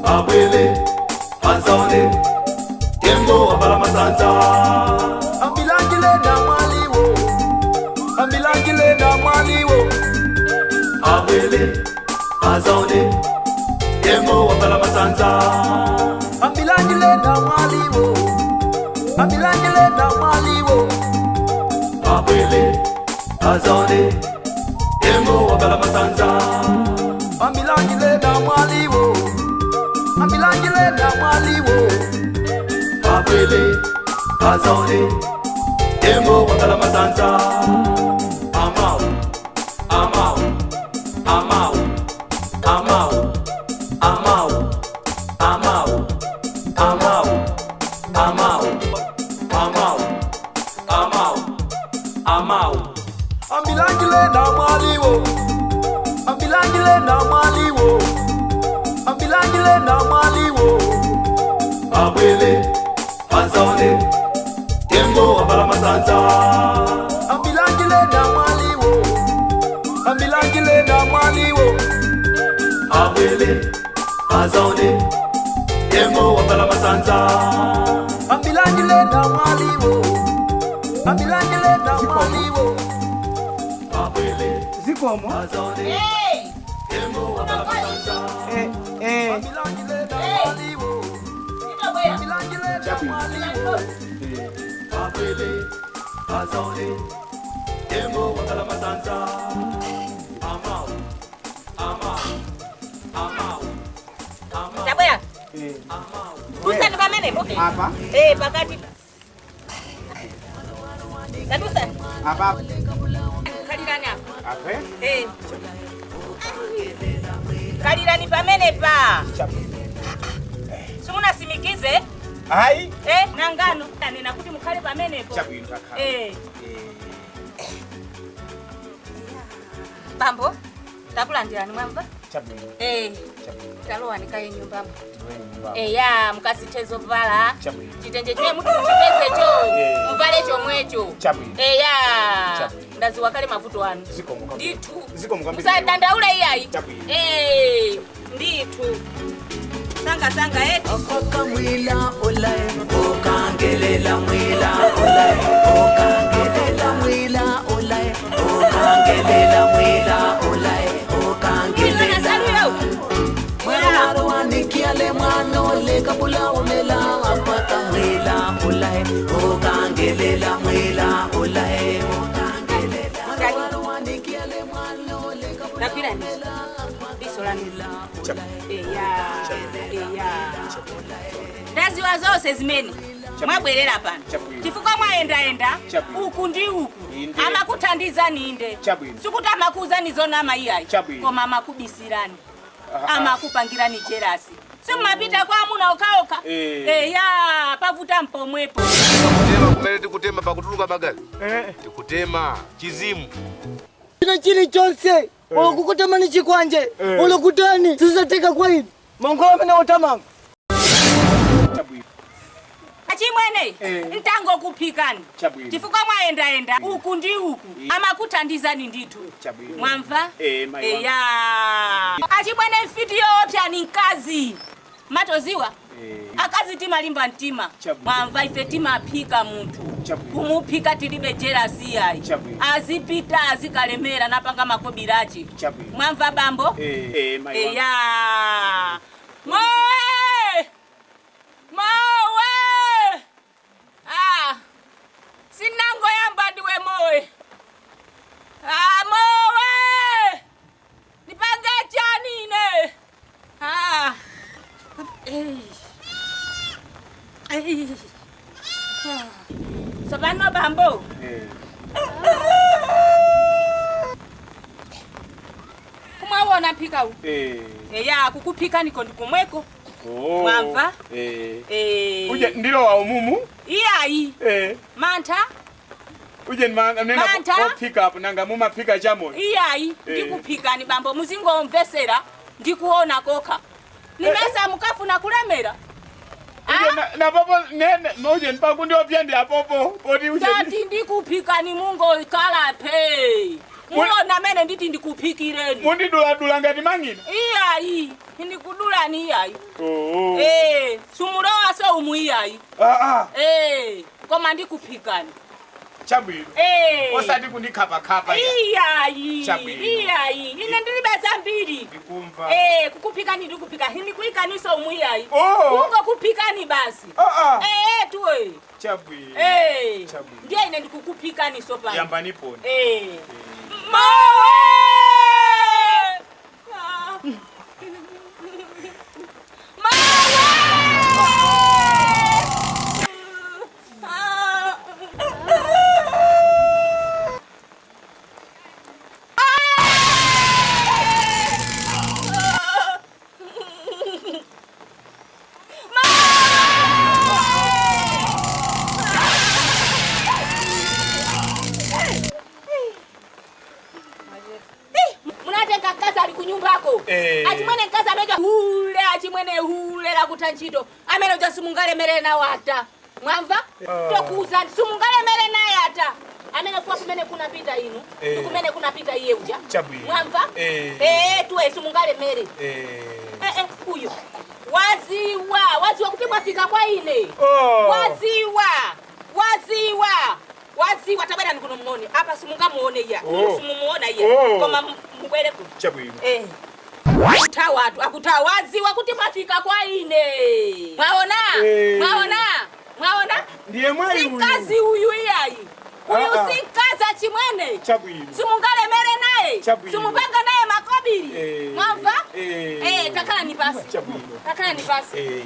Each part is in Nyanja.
Abwele, Azone, Tembo Abala Masanza. Ambilangile na maliwo, ambilangile na maliwo. Abwele, Azone, Tembo Abala Masanza. Ambilangile na maliwo, ambilangile na maliwo. Abwele, Azone, Tembo Abala Masanza. Ambilangile na maliwo, ambilangile na maliwo. Abwele, Azone, Tembo Abala Masanza. Amau, Amau, Amau, Amau, Amau, Amau, Amau, Amau, Amau, Amau, Amau. Ambilangile na maliwo, ambilangile na maliwo, ambilangile na maliwo. Abwele, Azone, Tembo Abala Masanza. Ambilangile na maliwo, ambilangile na maliwo. Abwele, Azone, Tembo Abala Masanza. Ambilangile na maliwo, ambilangile na maliwo. Abwele, Zikomo. Azone, Tembo Abala Masanza. Ambilangile na maliwo, ambilangile na maliwo. Abwele, Azone, Tembo Abala Masanza. Amau, Amau, Amau, Amau. Taboya. Amau. Tusa nipamene poke. Hapa. Pakati. Tadusa. Hapa. Kalirani hapa. Hapa. Kalirani pamene pa. Chapu. Sumuna simikize. Hai. Na ngano. Nina kuti mukale pamene po. Chapu yintaka. Bambo. Takulandirani mwamba? Chapu. Chapu. Talowa nikaye nyumbamo. Ya. Mukasitezo vala. Chapu. Chitenje chimwe mutu mchipeze cho. Muvale chomwecho. Chapu. Ya. Ndazi wakale mavuto wanu. Zikomo. Nditu. Zikomo kwambiri. Musadandaule iyayi. Chapu. Nditu. Sanga eti. Okoka mwila olai, okangelela mwila olai, okangelela mwila olai, okangelela mwila olai, okangelela. Mwaro wanikiale mwano le kabula omela apata mwila olai, okangelela mwila olai, okangelela. Mwaro wanikiale mwano le kabula omela apata mwila. Ndazi wazose zimene mwabwerera pano chifukwa mwaenda uku ndi uku amakuthandiza ninde sikuti amakuuzani zona amayiyayi koma amakubisirani amakupangirani jerasi simapita kwa amuna okaoka pavuta mpomwepo kumele tikutema pakutuluka magali tikutema chizimu chili chonse olokukutema ni chikwanje olokutani sizateka kwa hivi mongola mena otamanga achimwene ntango kupikani chifukwa mwaenda uku ndi uku amakuthandizani ndithu mwamva achimwene mfitiyo opya ni nkazi matoziwa akazi timalimba mtima mwamva ife timaphika munthu kumuphika tilibe jerasi yayi azipita azikalemera napanga makobirachi mwamva bambo Mowe! Sinango yamba ndiwe mowe. Mowe! Nipanga chani ne. Sabano bambo. Kumawona pika u. Kukupika niko ndikumweko. Mwamva? Uje ndilo wa umumu? Iyayi. Manta? Uje nena pick up nanga muma pika jamo. Iyayi, ndikupika ni bambo muzingo mvesera, ndikuona koka. Nimesa mukafu na kulemera. Na popo nene uje npangu ndio pia ndi apopo. Odi uje. Tati ndikupika ni mungo kala pe. Muona mene nditi ndikupikireni. Mundidula ngati mangina. Iyayi, ndikudula ni iyayi. Oh. Sumulowa so umuiyayi. Koma ndikupikani. Chabwino. Osati kundikapa. Iyayi. Chabwino. Iyayi. Ine ndilibeza mbili. Ndikumva. Kukupikani ndikupika. Ndikuikani so umuiyayi. Kungo kupikani basi. Tuwe. Chabwino. Chabwino. Ndiye ine ndikukupikani so pa. Yamba niponi. Mawe! Achimwene nkaza ameja hule, achimwene hule la kutanchito. Amene uja simungale mere na wata. Mwamva? Tokuza simungale mere na yata. Amene fuwa kumene kuna pita inu. Kumene kuna pita iye uja. Mwamva? Tuwe simungale mere. Huyo. Waziwa kutibwa fika kwa ine. Waziwa tabera nikuno mnoni. Hapa simunga muone ya. Simumuona ya. Koma mbwele ku. Chabwino. Akutawaziwa kuti mafika kwa ine. Mwaona? Ndiye mwai huyu. Sikazi huyu iyayi. Huyu sikazi achimwene. Chabwino. Simungale mere naye. Chabwino. Simupanga naye makobiri. Mwamva? Takala nipasi. Chabwino. Takala nipasi.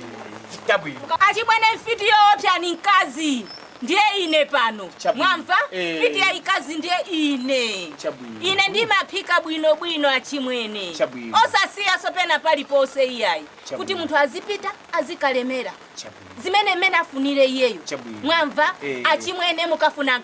Chabwino. Achimwene fiti yopya ni nkazi. Ndiye ine pano. Mwamva? Fiti ya ikazi ndiye ine. Ine ndima pika bwino achimwene. Osasiya sopena pali pose iyayi. Kuti muntu azipita azikalemera. Zimene mena afunire iyeyo. Mwamva? Achimwene mukafuna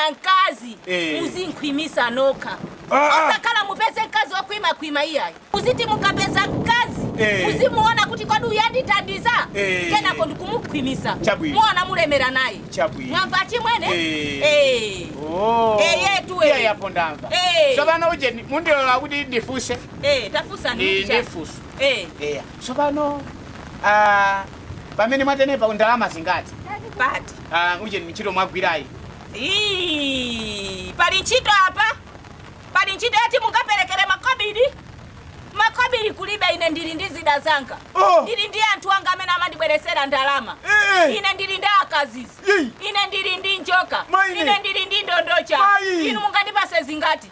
nkazi. Muzinkwimisa noka. Osakala mupeze nkazi wa kuima iyayi. Uziti mukapeza nkazi. Muzimuona kuti kwadu yanditandiza. Kena kondi kumukwimisa. Muona mulemera naye. Mwamva achimwene? Tuwe. Iya yapo ndamva. Sobano uje mundilola kuti ndifuse. Tafusa ndifusa. Sobano pamene mwatenepa ndalama zingati? Pati. Uje nichito mwagwirayi. Pali nchito hapa. Pali nchito ati mungaperekere makobiri kulibe ine ndili ndizida zanga. Ndili ndi anthu anga amene amandibweresera ndalama. Ine ndili ndi akazizi. Ine ndili ndi njoka. Ine ndili ndi ndondocha. Inu mungandipase zingati?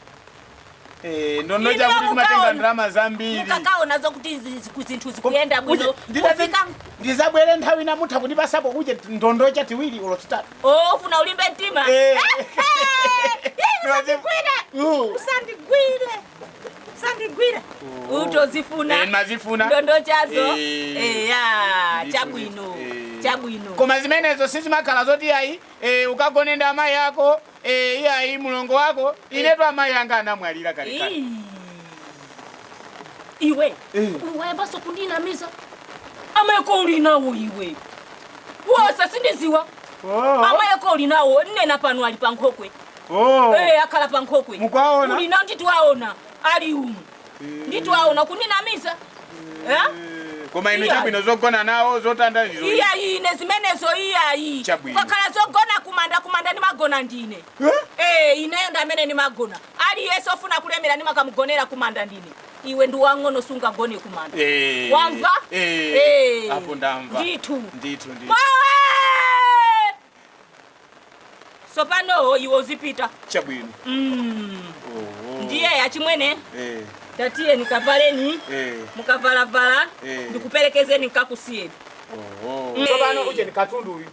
Ndondocha kuti timatenga ndalama zambiri. Mukakaona zokuti zinthu zikuyenda bwino. Ndizabwere nthawi na mutha kuti pasapo uje ndondocha tiwiri ulo titatu. Ufuna ulimbe mtima. Usandigwire. Utozifuna. Mazifuna. Ndondochazo. Chabwino. Koma zimenezo sizimakhala zoti ayi ukagonenda amayi yako iyayi mulongo wako inetu amayi anga anamwalira kale. Iwe baso kundinamiza. Amayeko ulinawo iwe. Wasa sindiziwa. Amayeko ulinawo nena pano ali pankokwe. Akala pankokwe. Mukwaona? Ulina nditwaona ali umu. Nditwaona kundinamiza. Koma ino chabwino zogona nawo zotanda izo. Iyayi ine zimenezo iyayi. Kakala zogona kumanda ni magona ndine. Ineyo ndamene ni magona. Ali yeso ofuna kulemera ni makamugonera kumanda ndine. Iwe ndi wang'ono sunga gone kumanda. Wamva? Apo ndamva. Nditu. Mawe! Sopano iwo zipita. Chabwino. Ndiye achimwene. Tatiye nikavaleni. Mukavala. Ndikupelekezeni nikakusiyeni. Sopano uje ni katundu uyu.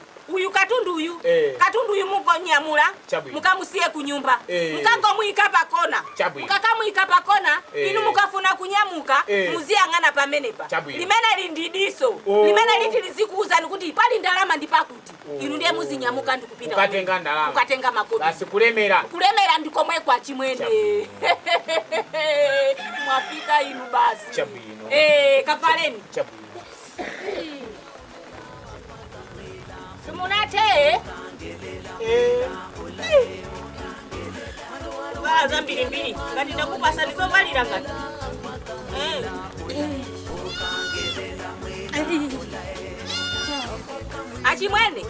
Katundu uyu mugonyamula. Mukamusiye kunyumba. Mukangomwika pakona. Mukakamwika pakona. Inu mukafuna kunyamuka. Muziyang'ana pamenepa. Limene lindidiso. Limene litizikuuza nikuti pali ndalama ndipakuti. Inu ndiye muzinyamuka ndikupita. Ukatenga ndalama. Ukatenga makobi. Basi kulemera. Kulemera ndikomwe kwa chimwene. Mwafika inu basi. Chabwino. Kavaleni. Chabwino. Sumunate. zovala za mbili ngati ndakupasa ndizovalira ngati achimwene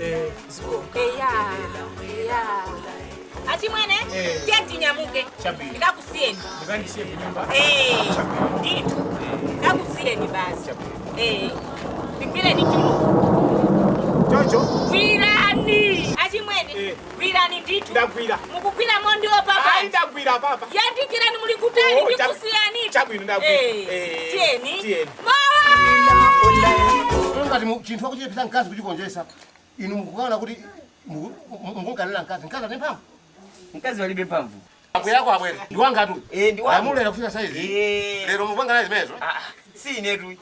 achimwene tieti nyamuke ndikakusiyeni ndito ndakusiyeni basi ndipireni Jojo gwirani achimwene gwirani ndito ndagwira mukugwira mondiwo papa ndagwira papa yandikirani muli kutali ndikusiyani chabwino ndagwira tieni ngati chinthu akuchipita mkazi kuchikonjesa inu mukuona kuti mukunganira mkazi ne mphamvu Mkazi walibe mphamvu. Mambo yako abwere. Ndi wanga tu. Ndi wanga. Amulera kufika saizi. Lero mupanga naye zimezo. Si inetu.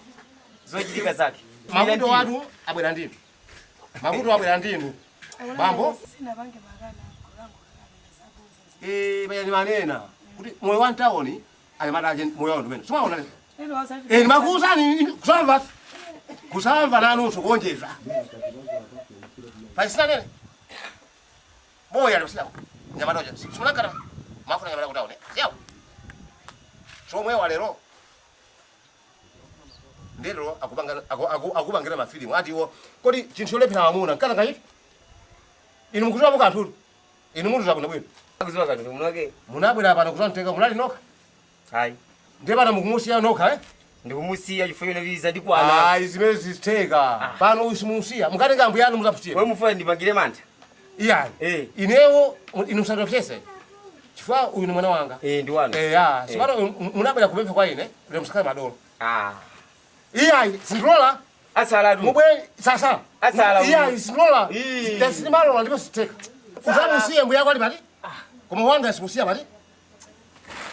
Zochitika zake. Mavuto watu abwera ndinu. Mavuto abwera ndinu. Bambo? Sina bange bagala bayani manena. Kuti moyo wa ntaoni ali madaje moyo wandu mene. Soma ona. Ni makusani kusalva. Kusalva nanu sokonjeza. Paisana nene. Boya ndo sila. Nyama doja. Simulakara. Mafuna nyama kutaone. Sio. Somwe wa lero. Ndero akubangira mafilimu ati wo kodi chintu lepera amuna kana kaiti. Inu mukuzwa mukatulu. Inu muntu zakuna bwino. Kuzwa katulu munake. Munabwera pano kuzanteka munali noka. Hayi. Ndebana mukumusiya noka Ndikumusiya chifuyo neviza ndikwana. Hayi zimene ziteka. Pano usimusiya. Mukatenga mbu yanu muzaputiye. Wewe mufuna ndipangire mantha. Iyani. Inewo inu msandopyese. Chifukwa uyu ni mwana wanga. Ndi wanu. Sipano munabwera kupempha kwa ine, kuti musakale madolo. Iyayi, sindilola. Asala du. Mubwe sasa. Asala. Iyayi, sindilola. Ndasimalola ndipo siteka. Uzamusiye mbuya kwali bati? Koma wanga simusiya bati?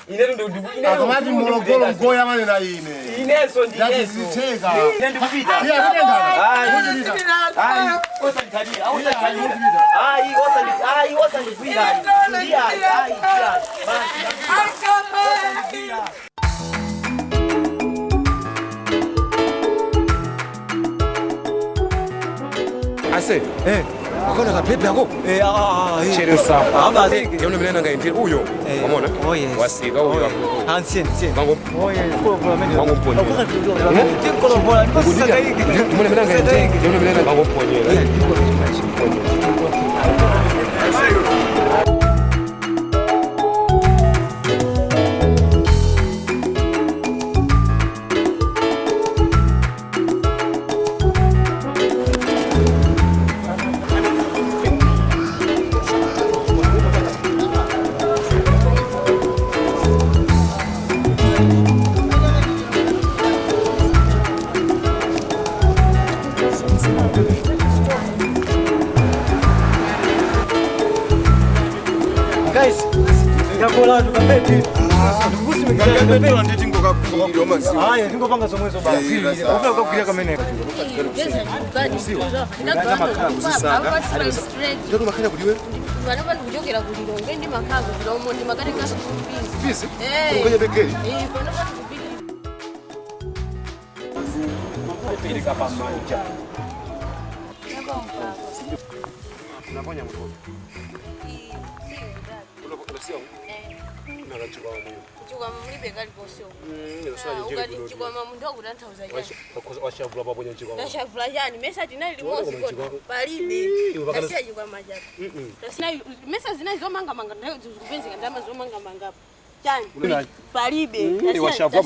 Inetu ndo akamati mulogolo mgoya mane na ine. Ineso ndi Yesu. Ziteka. Nende kupita. Iya kutenda. Osa nitadia. Osa nitadia. Ase, wakona kapepe yako? Chere sana. Aba yone mlena ngaindira uyo. Umeona? Wasika uyo. Hansen. Mango. Mango mponi. Tikolo bora kusaka hiki. Mune mlena ngaindira. Yone mlena mango mponi. Guys, ngakola tukapeti. Ngusi mkaya nditi ngokakugira masi. Haya, ngopanga somwezo basi. Ufuna kukugira kamene. Ndio makanya kuliwe. Vanova ndikuchokera kulilonge ndi makhago kulomo ndi makatenga sikufizi. Fizi? Ngoje bekeli. Vanova ndikupita. Peleka pamoja. Unaponya mtoto. Unasikia? Unakachukua mwenyewe. Chukwa mlibe kali posho. Unasema Ugati chukwa mamuntu akutantauza jani. Washavula pamoja chukwa. Ndashavula jani mesa tinali limozi kona. Palibe. Ndasiya chukwa majabu. Ndasina mesa zinayi zomanga manga ndayo zikupenzeka ndama zomanga manga. Jani. Palibe. Washavula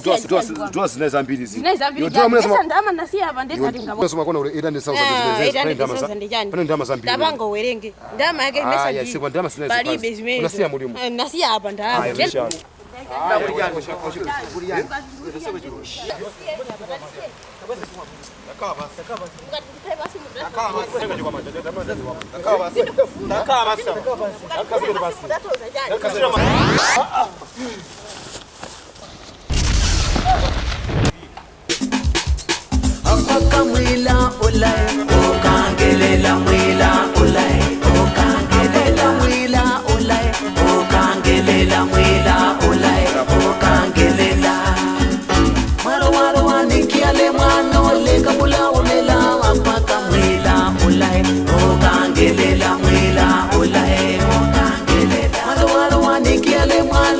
kutoa zinaweza mbili hizi. Zinaweza mbili. Mesa ndama nasiya hapa ndeta ngamo. Unasema kuna ule 800,000 ndama. Pana ndama za mbili. Ndabanga uwerenge. Ndama yake mesa ndi. Sikuwa ndama sinaweza. Palibe zimene. Unasiya mulimu. Nasiya hapa ndama. Mwila ulai, ukangelela mwila ulai, ukangelela mwila ulai, ukangelela mwila ulai, ukangelela. Mwaro wanikiale mwano leka mula ulela wapaka mwila ulai, ukangelela mwila ulai, ukangelela. Mwaro wanikiale mwano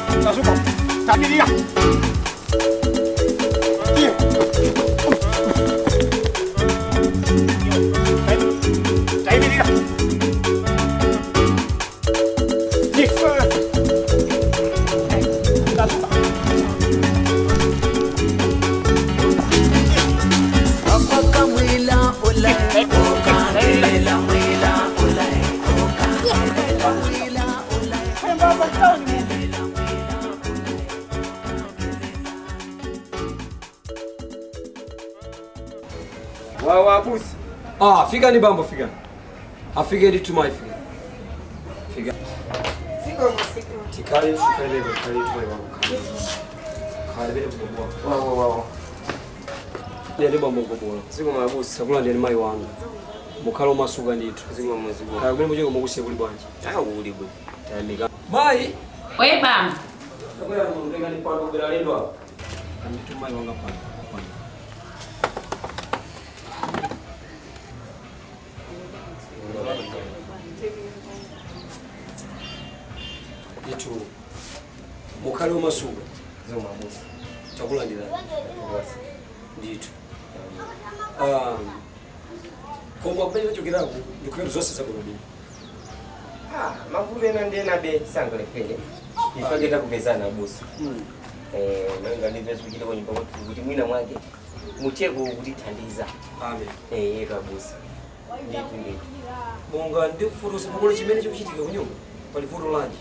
Tasuka. Tabirira. Tabirira. Apaka mwila ulai, ukangelela mwila ulai, ukangelela mwila ulai. Wawa busi. Fika ni bambo fika. Afike ndi tumai fika. Fika. Tikale shukale kale tumai wangu. Kale bele bumbo. Wawa. Ndi bambo ngobola. Siko mabusi sakula ndi mai wangu. Mukalo masuga nditu. Siko masuga. Kale bele mujego mukusiye kuli bwanje. Uli bwe. Tamika. Mai. We bam. Ngoya ndeka ni pano bela lendo apa. Ndi tumai wanga pano. Itu mukali w'amasuga Zomamusi. takulandira nditu koma pele chokeraku ndikubera zonse zakulodi Mavume na ndena be sangale kwenye. Ifageta kubezana bosi. Nanga ndivyo kile kwenye pamoja kuti mwina mwake mutego kutithandiza. amen Yeka bosi. Nditu. bonga ndikufurusa pakolo chimene chikuchitika kunyumba pali vuto lanji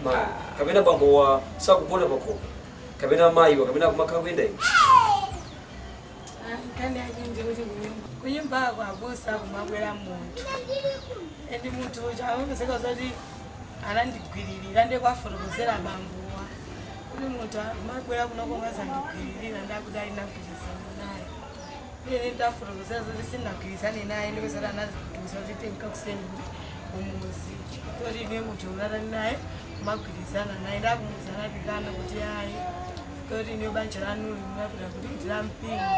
ma kapena bambo wa sakupona pakoma kapena mayiwa kapena kumakhala kuyenda ino Kandi ajinje kuti kunyumba kwabusa kumabwera munthu. Endi munthu chaomeseka zoti anandigwiririra ndekwafotokozera bambuwa. Kuti munthu amabwera kunoko ngazandigwiririra ndakudali nagwirizana naye. Ine ndafotokozera zoti sindagwirizane naye ndipezati anazidusa kuti tenkakuseni umuzi. Kuti ine munthu unatani naye kumagwirizana naye ndakumuza napikana kuti ayi. Kuti ine banja lanu limapita kuti ndilampinga.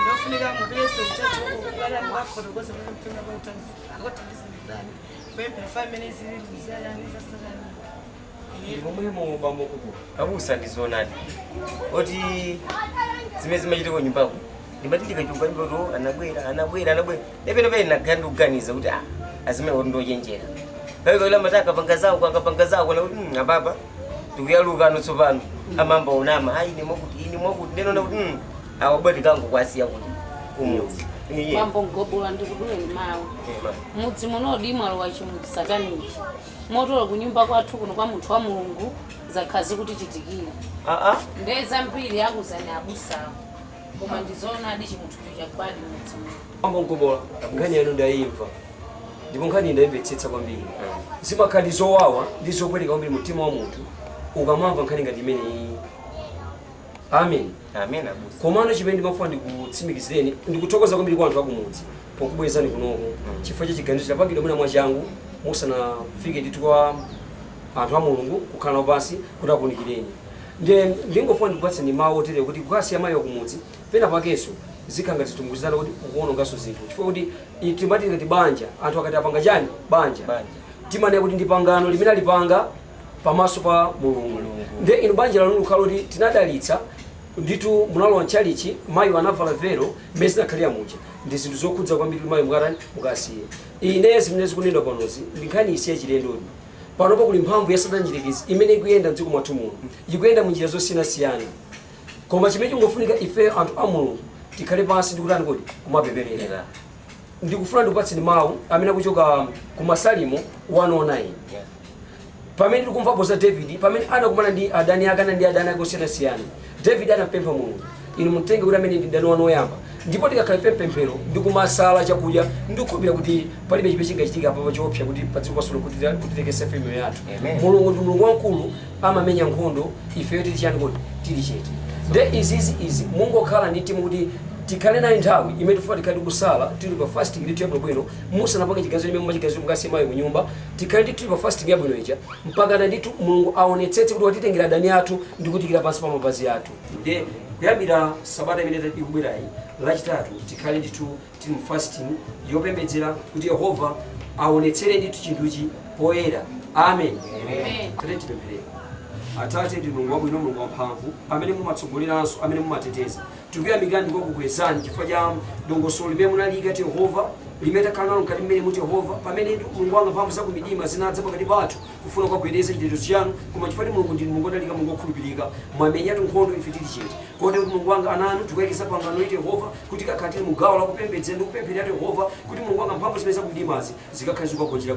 Ndofunika mukulese utatu ukala ngafotokoze kuti mpinga kwautani akothandizindani. Bembe family zili mzalani sasana. momwemo bambo kubwa Abusa ndizonadi. Oti zimene zimachita ku nyumbako. Ndimatika chunga ndoto anabwera. Nepeno pene nagandu kuganiza kuti azime ndochenjera. Kaiko ila mataka panga zako na ababa. Tukuyaluka notsopano. Amamba unama ine mwakuti ndeno kuti awabwati kangu kwasiya kuti umuzi. Mambo ngobola ndikudule mawe. Mudzi munodimwa wa chimudzi sataniki. Motolo kunyumba kwathu kuno kwa munthu wa Mulungu zakhazi kuti chitikira. Ndeza mbiri yakuzani abusawo. Koma ndizona adi chimuthu chakwadi mudzi. bambo ngobola nkhani yanu ndayimva ndipo nkhani ndayimvetsetsa kwambiri zimakhala zowawa ndi zopweteka kwambiri mtima wa munthu ukamamva nkhani ngati imeneyi amen abusa. komano chimene ndimafuna ndikutsimikizireni ndikuthokoza kwambiri kwa anthu akumudzi pokubwezani kunoko chifukwa cha chiganizo chapangidwa mwina mwachangu musanafike ndithu kwa anthu a Mulungu kukhala nawo pansi kuti akunikireni ndingofuna ndikupatseni mawu otere kuti kukasiya mayi wakumudzi pena pakenso zikhanga zitunguzana kuti ukuononganso zinthu chifukwa kuti timati ngati banja anthu akati apanga chani banja timanena kuti ndi pangano limene alipanga pamaso pa Mulungu nde ino banja lanu likhala kuti tinadalitsa nditu munalowa mchalichi mayi anavala vero mmene zinakhalira muja ndi zinthu zokhudza kwambiri mayi mukatani mukasiye ine zimene zikunenedwa panozi ndi nkhani isiya chilendodi panopo kuli mphamvu ya Satana njirikizi imene ikuyenda mdziko mwathu muno ikuyenda munjira zosiyanasiyana koma chimene chingofunika ife anthu a Mulungu tikhale pansi ndikutani kuti kumapeperera ndikufuna ndikupatseni mawu amene akuchoka ku Masalimo 109 pamene tikumvapo za David pamene anakumana ndi adani ake ndi adani ake osiyanasiyana David anapempha Mulungu inu mutenge kuti amene ndi dani wanu woyamba ndipo tikakhala pemphero ndikumasala chakudya ndikukhulupirira kuti palibe chimene chingachitika apa choopsa kuti padziko pasolo kuti titekese miyoyo yathu Mulungu ndi Mulungu wamkulu amamenya nkhondo ifeyo tili chani kuti tili chete nde izi mungokhala ndi mtima kuti tikhale nayo nthawi imene tifuna tikhale tikusala tili pa fasting ndi tiyabwino bwino musanapange chiganizo chimene mumachiganizo mukasiya mayi kunyumba tikhale ndi tili pa fasting yabwino ija mpaka ndithu Mulungu aonetsetse kuti watitengera adani athu ndi kutikira pansi pa mapazi athu nde kuyambira sabata imene ikubwerayi lachitatu tikhale ndithu tili mu fasting yopembedzera kuti Yehova aonetsere ndithu chinthuchi poyera amen. Tete tipempherere. Atate ndi Mulungu wabwino, Mulungu wamphamvu amene mumatsogoleranso, amene mumateteza. Tikuyamikani kwa kukwezani chifukwa cha dongosolo limene munalika Yehova limeta kanalo mkati mmene muti Yehova pamene Mulungu wanga mphamvu zakumidima zinadza pakati pathu kufuna kugwedeza chitetezo chanu, koma chifukwa Mulungu ndi Mulungu odalika, Mulungu wokhulupirika, mwamenyatu nkhondo ife tili chete. Kotero Mulungu wanga ananu tikuyikisa pangano iti Yehova kuti kakhatire mugawo la kupembedzera ndi kupempherera Yehova kuti Mulungu wanga mphamvu zimene zakumidimazi zikakhale zikugonjera.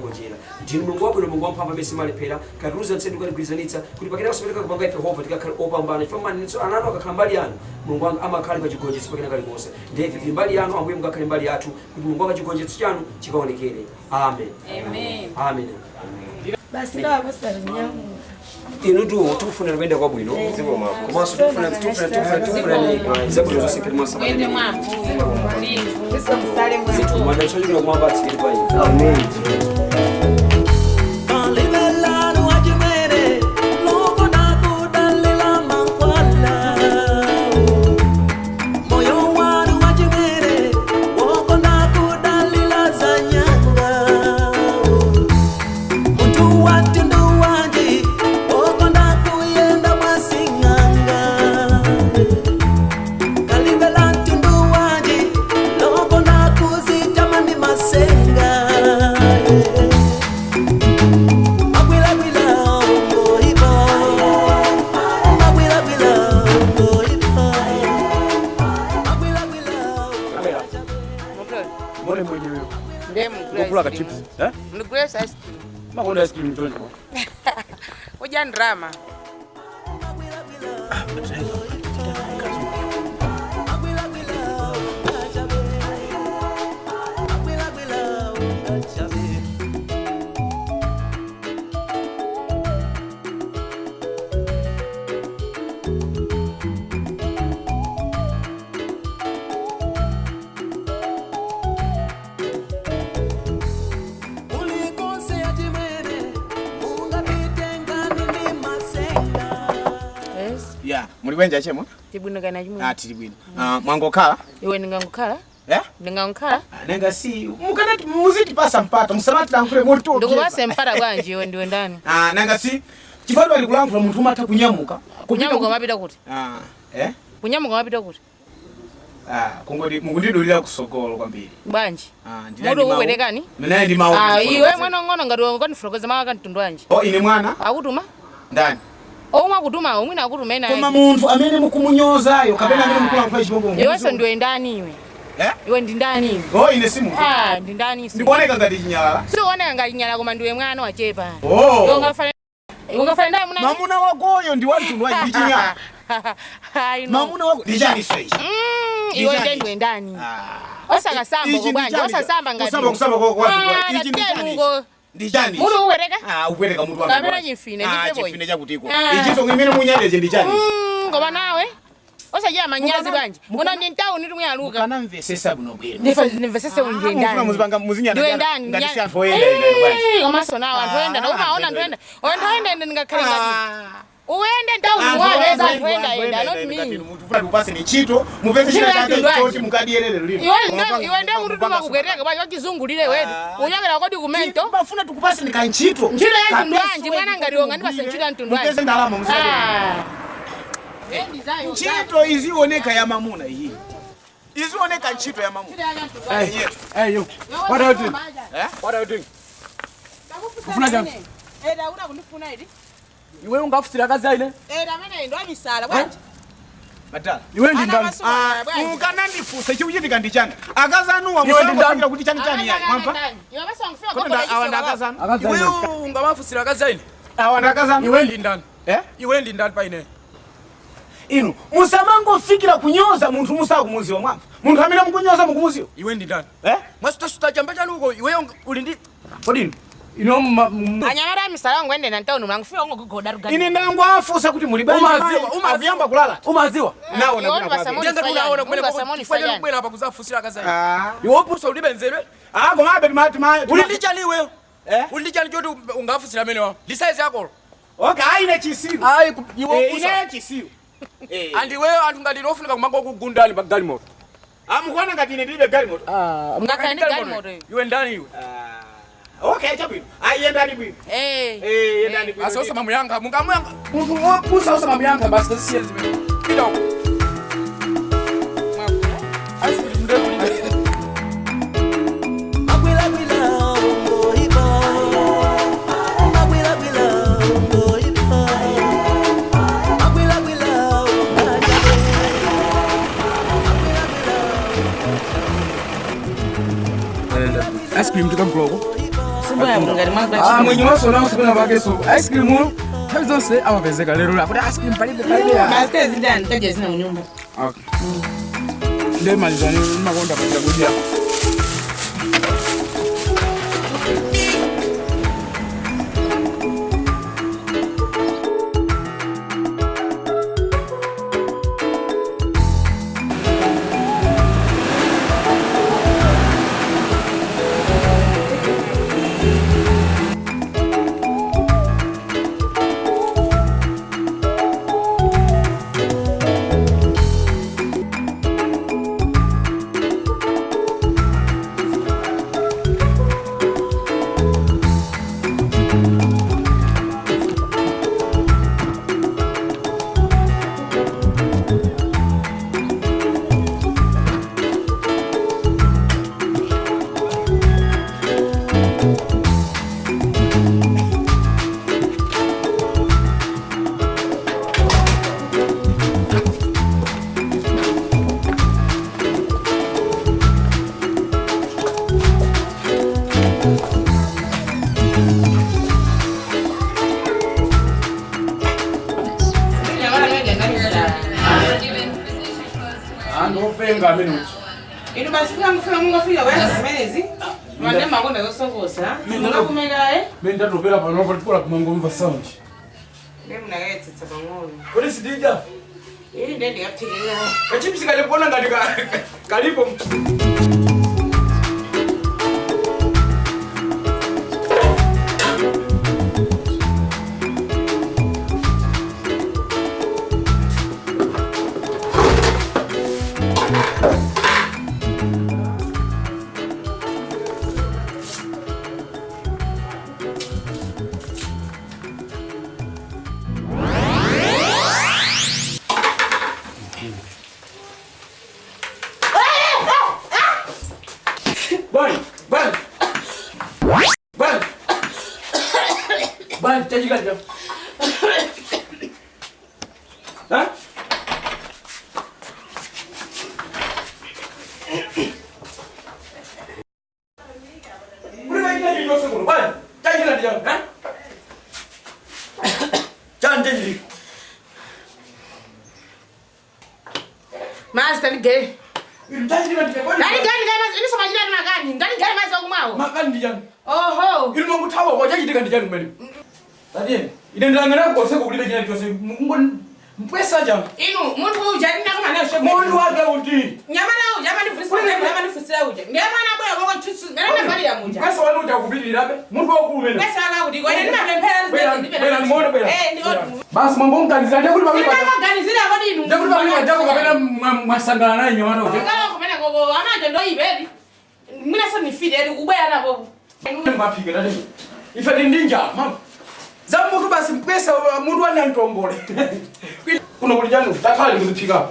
Ndinu Mulungu wabwino, Mulungu wamphamvu amene simalephera, katiluza nsedu katigwirizanitsa kuti pakena kusopereka kupanga ife Yehova tikakhale opambana. Ife manitso ananu akakhala mbali yanu, Mulungu wanga amakhale pa chigonjetso pakena kalikonse. Ndiye ife mbali yanu, Ambuye mukakhale mbali yathu kuti Mulungu wanga chigonjetso chanu chikaonekere. Amen. Amen. Amen. Basi la pastor nyamu. Inu tufunira kwenda kwa bwino. Komanso tufuna zabwino zonse kali mwasa. Wende mwambo. Sisi msale mwa. Mwadachojera kumwamba tsikiri pa hivi. Amen. Kula chips, eh? Mnugule ice cream. Makonda ice cream ntonje. Uja ndrama. Yeah, muri wenja chemo? Tibwino na jimu. Tili bwino. Mwangokhala? Iwe ndingangokhala? Eh? Ndingangokhala? Nenga si mukana muziti pasa mpata, musamati tankule moto. Ndiko base mpata bwanje iwe ndiwe ndani? Nanga si chifado bali kulankhula munthu umata kunyamuka. Kunyamuka mapita kuti? Eh? Kunyamuka mapita kuti? Kungoti mukundidolera kusogolo kwambiri. Bwanje. Ndilani mawu. Uwerekani? Mene ndi mawu. Iwe mwana ngona ngati ukanifotokoza maka kantundu wanje. Ine mwana? Akutuma? Ndani? Omwe akutuma, omwe akutuma ena. Koma munthu amene mukumunyozayo kapena amene mukulankhula chibongo. Iwe so ndiwe ndani iwe? Eh? Iwe ndi ndani iwe? Ine simu. Ndi ndani iwe? Ndikuoneka ngati chinyala. Sioneka ngati chinyala koma ndiwe mwana wachepa. Ungafanya ndani muna? Mamuna wagoyo ndi wantu wa chinyala. Mamuna wako dijani switch. Iwe ndiwe ndani. Osaka sambo kubanja, osasamba ngati. Kusamba kwa watu. Ichi ndijani. Ndijani. Mulu uwereka? Uwereka mutu wangu. Kamera chimfine ndipe boy. Chimfine chakutiko. Ichi so ngimene munyaleje ndijani. Ngoba nawe. Osajia manyazi banje. Muna ndi town ndi mwaluka. Kana mvesesa buno bwino. Ndivesese unje ndani. Mufuna muzibanga muzinyana. Ndiwe ndani. Ngati si anthu oyenda ine bwanje. Komaso nawo anthu oyenda. Umaona anthu oyenda. Oyenda ndingakhale ngati. Uende town waweza anthu oyenda not me. Mufuna kupase ni chito, mupeze chito chake choti mukadiyelele lino. Iwe ndio mutu tuma kugereka banje wachizungulire wewe. Unyagala kodi kumento. Bafuna tukupase ni kanchito. Nchito ya ndwanje mwana ngati onga ndipase nchito ya ndwanje. Mupeze ndalama musaka. Nchito izioneka ya mamuna iyi. Izioneka nchito ya mamuna. Hey you. What are you doing? What are you doing? Kufuna jam. Una kunifuna idi? Iwe ungafusira kazi ile? Amene ndo misala bwanje. Matala. Iwe ndi ndani? Ukanandifusa chikuchitika ndichani. Akazanuwa musakufikira kuti chani yayi. Mwamva? Iwe basi ungifika kwa awanda akazanu. Iwe ungafusira kazi ile? Awanda akazanu. Iwe ndi ndani? Eh? Iwe ndi ndani paine? Inu musamangofikira kunyoza munthu musakumuziwa mwamva. Munthu amene mukunyoza mukumuziwa. Iwe ndi ndani? Eh? Mwasitasuta chamba chanuko iwe uli ndi Kodini? Ino anyamara misala ngwende na town mangufika ngogoda rugani. Ine ndangu afusa kuti muli bani. Umaziyamba kulala. Umaziwa. Nawo na kuna kwa. Njenga tunaona kumene kufanya kubwera hapa kuzafusira kazi ile. Iwe upusa ulibenzerwe. Komabe timati. Uli ndi chani wewe? Uli ndi chani choti ungafusira amene wa? Lisaisi yako. Okay, aine chisiru. Iwe upusa. Ine chisiru. Andi wewe anthu ngati ofunika kumanga kugundani pa galimoto. Amukwana ngati ine ndibe galimoto. Ngakani galimoto. Iwe ndani iwe? Okay, chapi. Yenda ni bwi. Yenda ni bwi. Asosa mamu yanga, mungamuyanga. Pusa osa mamu yanga basi tasiyenzi mimi. Kidogo. Asili mrefu ni. Ice cream tukamkloko. Mwenye waso na waso kuna bageso. Ice cream hazo se amapezeka lero la. Kwa ice cream palibe. Basket zindani taje zina mnyumba. Okay. Ndio malizani makonda kwa kuja. Venga minuti. Ino basi fika mungafika wewe semezi. Mwande makonda yosokosa. Mungakumeka Mimi ndatopera pano patikola kumangomva sound. Lemu nakaitsitsa pang'ono. Kodi sidija? Ili ndende yaptikira. Kachipisi kalipona ngati kalipo. Bang, janji kan dia. Hah? Berapa ini dosa guru? Bang, janji kan dia, hah? Janji. Mas tadi gay. Janji kan dia. Tadi gay mas ini sama jiran makan. Tadi gay mas aku mau. Makan dia. Oh. Ini mau tahu kok janji kan dia rumah. Tadi, ini ndelangana kose ko kulibe jina jose mungon mpesa jam. Inu muntu ujani na kama na shobo. Muntu waga uti. Nyamana ujamani fusira uja. Nyamana boya ngo chusu. Nana bali ya muja. Mpesa wanu uja kubidira be. Muntu wakumena. Mpesa ala udi. Ngoja nina mpela ndibe. Bela ngono bela. Ndio. Bas mambo mkanisa ndio kuli babili. Ndio mkanisa bali inu. Ndio kuli babili ndio kabela masangana naye nyamana uja. Ngala kumena gogo amaje ndo ibeli. Mina so ni fide ubaya nabo. Mapiga ndio. Ife ndinja mambo. Zamuntu basi mpesa muntu wanantombole. Kuno kulijana utakali kuzipika.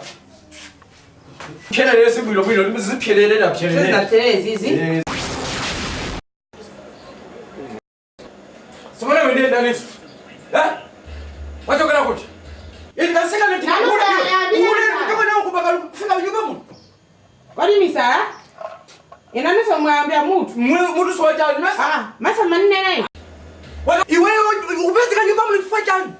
Kera lesi bilo ziphelele la phelele. Sizathelezi izi. Somana wende ndani. Wacho kana kuti. Ili kasika leti. Ule kama na ukubaka kufika ujuba mu. Kwani misa? Inanisa mwambia mutu swajani masa. Masa manene naye. Iwe ubezika nyumba mu tufajani.